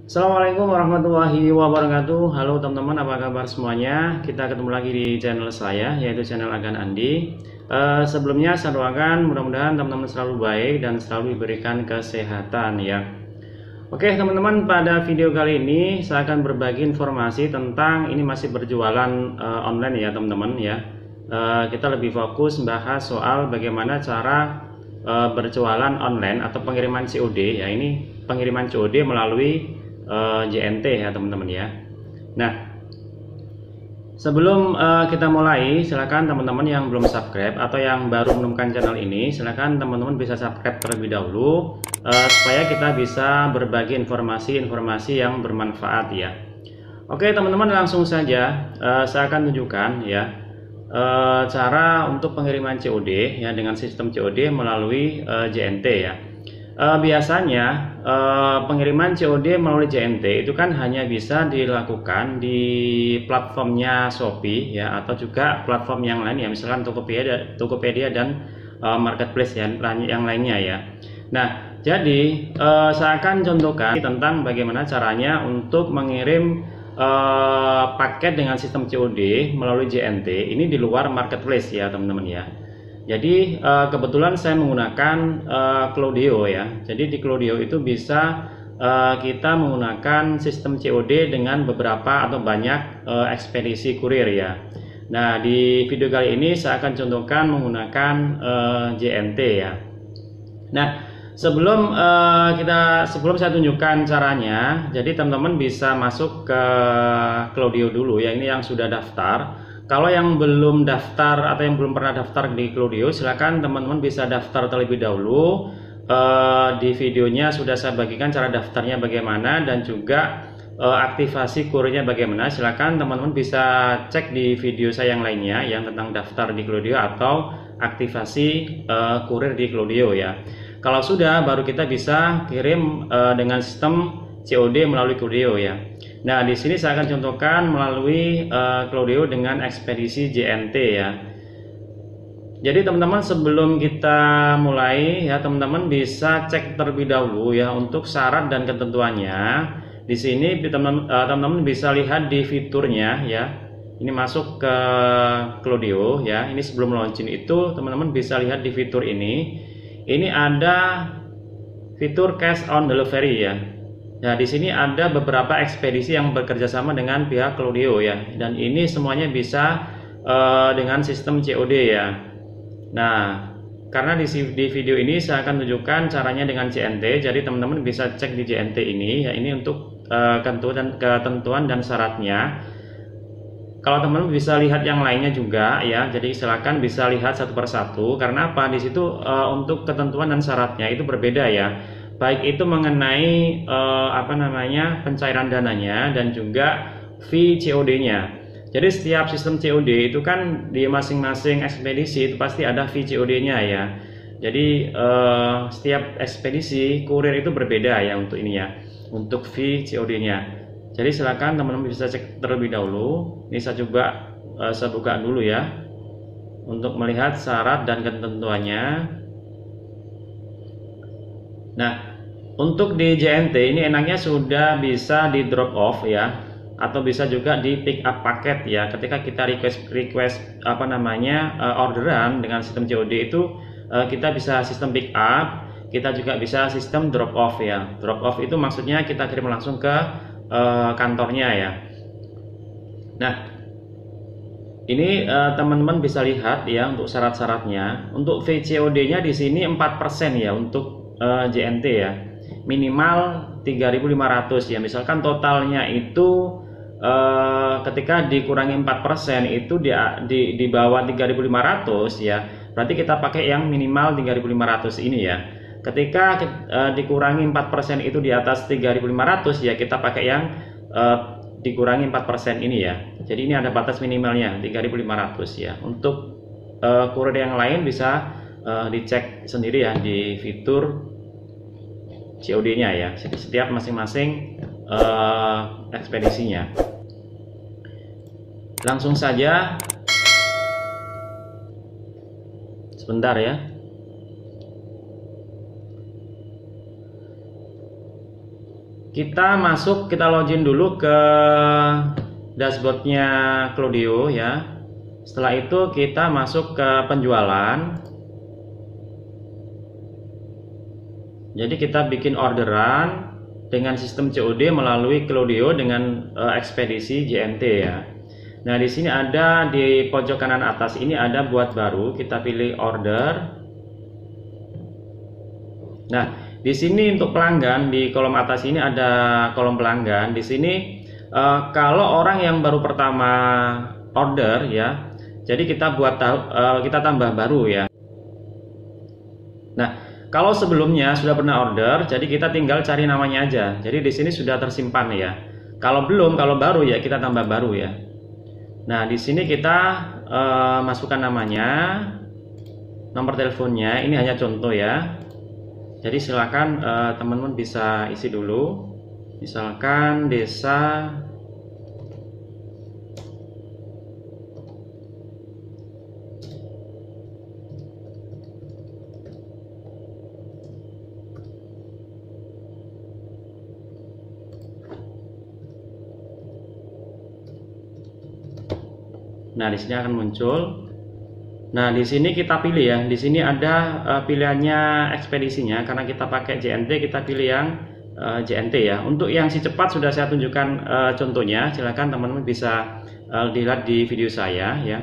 Assalamualaikum warahmatullahi wabarakatuh. Halo teman-teman, apa kabar semuanya? Kita ketemu lagi di channel saya, yaitu channel Agan Andi. Sebelumnya saya doakan mudah-mudahan teman-teman selalu baik dan selalu diberikan kesehatan ya. Oke teman-teman, pada video kali ini saya akan berbagi informasi tentang ini masih berjualan online ya teman-teman ya. Kita lebih fokus membahas soal bagaimana cara berjualan online atau pengiriman COD ya. Ini pengiriman COD melalui JNT ya teman-teman ya. Nah, sebelum kita mulai, silakan teman-teman yang belum subscribe atau yang baru menemukan channel ini, silakan teman-teman bisa subscribe terlebih dahulu supaya kita bisa berbagi informasi-informasi yang bermanfaat ya. Oke teman-teman, langsung saja saya akan tunjukkan ya cara untuk pengiriman COD ya dengan sistem COD melalui JNT ya. Biasanya pengiriman COD melalui JNT itu kan hanya bisa dilakukan di platformnya Shopee ya, atau juga platform yang lain ya, misalkan Tokopedia dan marketplace ya, yang lainnya ya. Nah, jadi saya akan contohkan tentang bagaimana caranya untuk mengirim paket dengan sistem COD melalui JNT ini di luar marketplace ya teman-teman ya. Jadi kebetulan saya menggunakan Cloudeo ya. Jadi di Cloudeo itu bisa kita menggunakan sistem COD dengan beberapa atau banyak ekspedisi kurir ya. Nah, di video kali ini saya akan contohkan menggunakan JNT ya. Nah, sebelum saya tunjukkan caranya, jadi teman-teman bisa masuk ke Cloudeo dulu ya. Ini yang sudah daftar. Kalau yang belum daftar atau yang belum pernah daftar di Cloudeo, silakan teman-teman bisa daftar terlebih dahulu. Di videonya sudah saya bagikan cara daftarnya bagaimana dan juga aktivasi kurirnya bagaimana. Silakan teman-teman bisa cek di video saya yang lainnya yang tentang daftar di Cloudeo atau aktivasi kurir di Cloudeo ya. Kalau sudah, baru kita bisa kirim dengan sistem COD melalui Cloudeo ya. Nah, di sini saya akan contohkan melalui Cloudeo dengan ekspedisi JNT ya. Jadi teman-teman, sebelum kita mulai ya, teman-teman bisa cek terlebih dahulu ya untuk syarat dan ketentuannya. Di sini teman-teman bisa lihat di fiturnya ya. Ini masuk ke Cloudeo ya. Ini sebelum launching itu teman-teman bisa lihat di fitur ini. Ini ada fitur cash on delivery ya. Nah, di sini ada beberapa ekspedisi yang bekerja sama dengan pihak Cloudeo ya, dan ini semuanya bisa dengan sistem COD ya. Nah, karena di video ini saya akan tunjukkan caranya dengan JNT, jadi teman-teman bisa cek di JNT ini ya. Ini untuk ketentuan dan syaratnya. Kalau teman-teman bisa lihat yang lainnya juga ya, jadi silakan bisa lihat satu persatu. Karena apa? Di situ untuk ketentuan dan syaratnya itu berbeda ya. Baik itu mengenai pencairan dananya dan juga fee COD-nya. Jadi setiap sistem COD itu kan di masing-masing ekspedisi itu pasti ada fee COD-nya ya. Jadi setiap ekspedisi kurir itu berbeda ya untuk ini ya, untuk fee COD-nya. Jadi silakan teman-teman bisa cek terlebih dahulu. Ini saya coba saya buka dulu ya untuk melihat syarat dan ketentuannya. Nah, untuk di JNT ini enaknya sudah bisa di drop off ya, atau bisa juga di pick up paket ya. Ketika kita request orderan dengan sistem COD itu kita bisa sistem pick up, kita juga bisa sistem drop off ya. Drop off itu maksudnya kita kirim langsung ke kantornya ya. Nah, ini teman-teman bisa lihat ya untuk syarat-syaratnya. Untuk VCOD-nya di sini 4% ya untuk JNT ya. Minimal 3.500 ya. Misalkan totalnya itu ketika dikurangi 4% itu di bawah 3.500 ya. Berarti kita pakai yang minimal 3.500 ini ya. Ketika dikurangi 4% itu di atas 3.500 ya, kita pakai yang dikurangi 4% ini ya. Jadi ini ada batas minimalnya 3.500 ya. Untuk kurir yang lain bisa dicek sendiri ya di fitur COD-nya ya. Setiap masing-masing ekspedisinya. Langsung saja, sebentar ya. kita masuk, kita login dulu ke dashboardnya Klaudio ya. Setelah itu kita masuk ke penjualan. Jadi kita bikin orderan dengan sistem COD melalui Klaudio dengan ekspedisi JNT ya. Nah, di sini ada di pojok kanan atas ini ada buat baru, kita pilih order. Nah, di sini untuk pelanggan di kolom atas ini ada kolom pelanggan. Di sini kalau orang yang baru pertama order ya, jadi kita kita tambah baru ya. Nah, kalau sebelumnya sudah pernah order, jadi kita tinggal cari namanya aja. Jadi di sini sudah tersimpan ya. Kalau belum, kalau baru ya kita tambah baru ya. Nah, di sini kita masukkan namanya, nomor teleponnya. Ini hanya contoh ya. Jadi silakan teman-teman bisa isi dulu. Misalkan desa Nah, di sini akan muncul. Nah, di sini kita pilih ya. Di sini ada pilihannya ekspedisinya. Karena kita pakai JNT, kita pilih yang JNT ya. Untuk yang si cepat sudah saya tunjukkan contohnya. Silakan teman-teman bisa dilihat di video saya ya.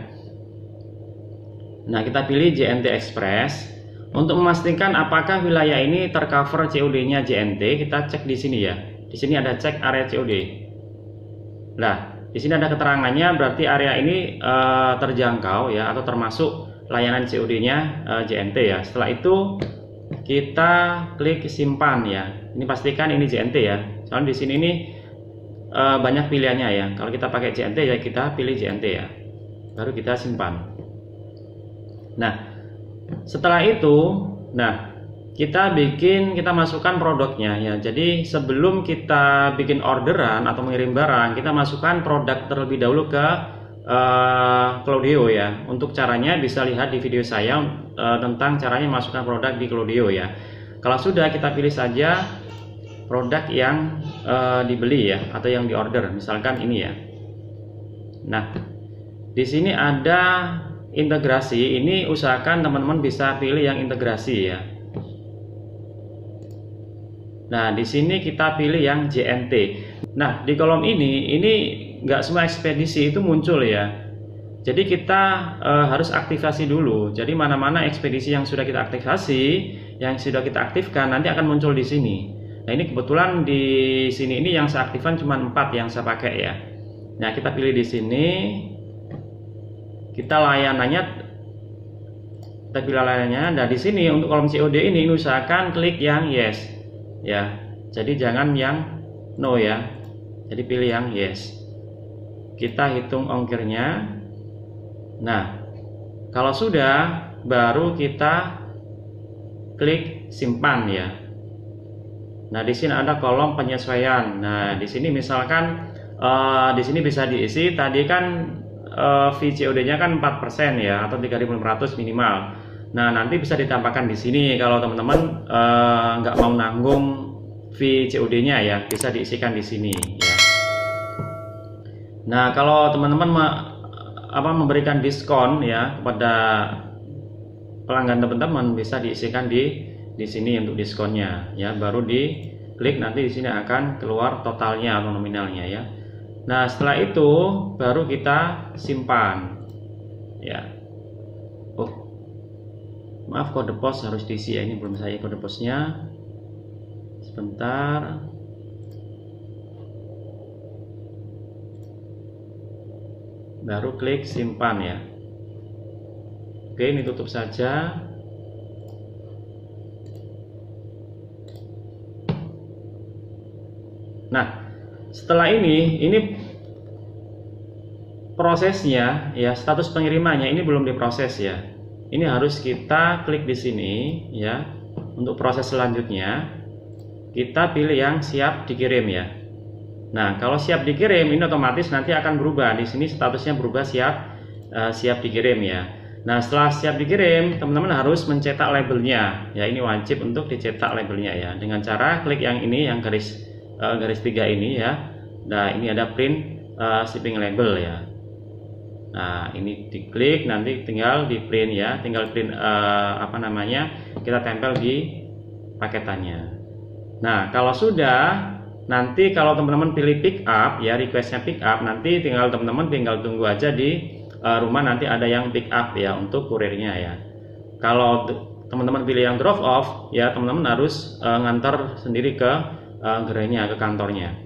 Nah, kita pilih JNT Express. Untuk memastikan apakah wilayah ini tercover COD-nya JNT, kita cek di sini ya. Di sini ada cek area COD. Nah, di sini ada keterangannya, berarti area ini terjangkau ya, atau termasuk layanan COD-nya JNT ya. Setelah itu kita klik simpan ya. Ini pastikan ini JNT ya. Soalnya di sini ini banyak pilihannya ya. Kalau kita pakai JNT ya kita pilih JNT ya. Baru kita simpan. Nah, setelah itu, kita masukkan produknya ya. Jadi sebelum kita bikin orderan atau mengirim barang, kita masukkan produk terlebih dahulu ke Klaudio ya. Untuk caranya bisa lihat di video saya tentang caranya masukkan produk di Klaudio ya. Kalau sudah, kita pilih saja produk yang dibeli ya, atau yang diorder. Misalkan ini ya. Nah, di sini ada integrasi. Ini usahakan teman-teman bisa pilih yang integrasi ya. Nah, di sini kita pilih yang JNT. Nah, di kolom ini nggak semua ekspedisi itu muncul ya. Jadi kita harus aktifasi dulu. Jadi mana-mana ekspedisi yang sudah kita aktifasi, yang sudah kita aktifkan nanti akan muncul di sini. Nah, ini kebetulan di sini ini yang saya aktifkan cuma 4 yang saya pakai ya. Nah, kita pilih di sini. Kita pilih layanannya. Nah, di sini untuk kolom COD ini usahakan klik yang yes. Ya, jadi jangan yang no ya. Jadi pilih yang yes. Kita hitung ongkirnya. Nah, kalau sudah, baru kita klik simpan ya. Nah, di sini ada kolom penyesuaian. Nah, di sini misalkan di sini bisa diisi. Tadi kan fee COD-nya kan 4% ya, atau 3.500 minimal. Nah, nanti bisa ditambahkan di sini kalau teman-teman nggak mau nanggung fee COD-nya ya, bisa diisikan di sini ya. Nah, kalau teman-teman memberikan diskon ya kepada pelanggan teman-teman, bisa diisikan di sini untuk diskonnya ya. Baru diklik, nanti di sini akan keluar totalnya atau nominalnya ya. Nah, setelah itu baru kita simpan ya. Oh, maaf, kode pos harus diisi ya. Ini belum saya kode posnya. Sebentar. Baru klik simpan ya. Oke, ini tutup saja. Nah, setelah ini prosesnya ya, status pengirimannya ini belum diproses ya. Ini harus kita klik di sini ya. Untuk proses selanjutnya kita pilih yang siap dikirim ya. Nah, kalau siap dikirim ini otomatis nanti akan berubah. Di sini statusnya berubah siap dikirim ya. Nah, setelah siap dikirim, teman-teman harus mencetak labelnya ya. Ini wajib untuk dicetak labelnya ya. Dengan cara klik yang ini, yang garis garis 3 ini ya. Nah, ini ada print shipping label ya. Nah, ini diklik, nanti tinggal di print ya, tinggal print kita tempel di paketannya. Nah, kalau sudah, nanti kalau teman-teman pilih pick up ya, requestnya pick up, nanti teman-teman tinggal tunggu aja di rumah, nanti ada yang pick up ya untuk kurirnya ya. Kalau teman-teman pilih yang drop off ya, teman-teman harus ngantar sendiri ke gerainya, ke kantornya.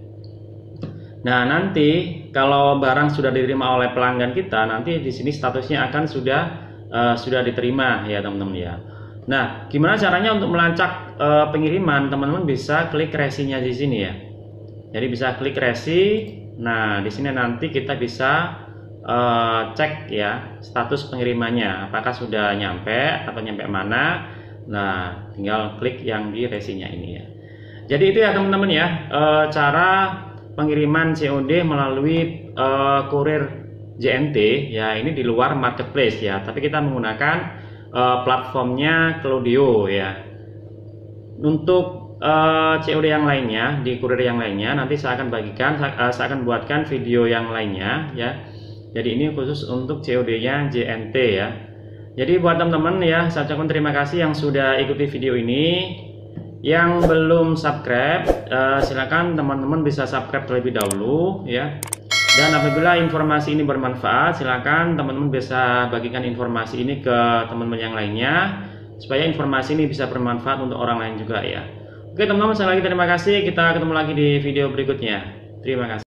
Nah, nanti kalau barang sudah diterima oleh pelanggan kita, nanti di sini statusnya akan sudah diterima ya teman-teman ya. Nah, gimana caranya untuk melacak pengiriman? Teman-teman bisa klik resinya di sini ya. Jadi bisa klik resi. Nah, di sini nanti kita bisa cek ya status pengirimannya, apakah sudah nyampe atau nyampe mana. Nah, tinggal klik yang di resinya ini ya. Jadi itu ya teman-teman ya, cara pengiriman COD melalui kurir JNT ya, ini di luar marketplace ya, tapi kita menggunakan platformnya Klaudio ya. Untuk COD yang lainnya, di kurir yang lainnya nanti saya akan bagikan, saya akan buatkan video yang lainnya ya. Jadi ini khusus untuk COD-nya JNT ya. Jadi buat teman-teman ya, saya ucapkan terima kasih yang sudah ikuti video ini. Yang belum subscribe, silakan teman-teman bisa subscribe terlebih dahulu ya. Dan apabila informasi ini bermanfaat, silakan teman-teman bisa bagikan informasi ini ke teman-teman yang lainnya, supaya informasi ini bisa bermanfaat untuk orang lain juga ya. Oke teman-teman, sekali lagi terima kasih. Kita ketemu lagi di video berikutnya. Terima kasih.